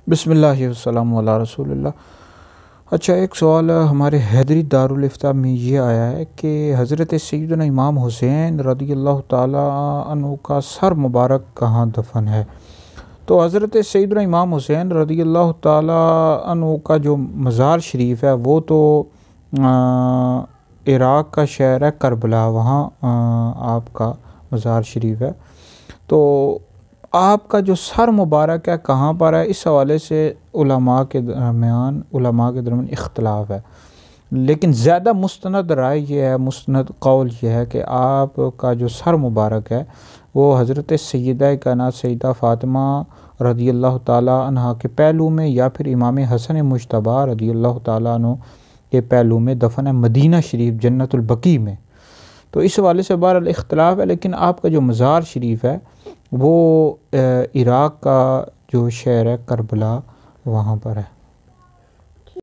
बिस्मिल्लाहि वस्सलामु अला रसूलिल्लाह। अच्छा, एक सवाल हमारे हैदरी दारुल इफ्ता में ये आया है कि हज़रत सैयदना इमाम हुसैन रदियल्लाहु ताला अन्हु का सर मुबारक कहाँ दफन है। तो हज़रत सैयदना इमाम हुसैन रदियल्लाहु ताला अन्हु का जो मज़ार शरीफ है वो तो इराक़ का शहर है करबला, वहाँ आपका मज़ार शरीफ है। तो आपका जो सर मुबारक है कहाँ पर है, इस हवाले से उलमा के दरमियान इख्तलाफ है, लेकिन ज़्यादा मुस्तनद राय ये है, मुस्तनद कौल ये है कि आपका जो सर मुबारक है वो हज़रत सैयदा कायनात सैयदा फ़ातिमा रदियल्लाहु ताला अन्हा के पहलू में या फिर इमाम हसन मुज्तबा रदियल्लाहु ताला अन्हु के पहलू में दफन है मदीना शरीफ जन्नतुल बकी में। तो इस हवाले से बहरहाल इख्तलाफ है, लेकिन आपका जो मज़ार शरीफ है वो इराक़ का जो शहर है करबला वहाँ पर है।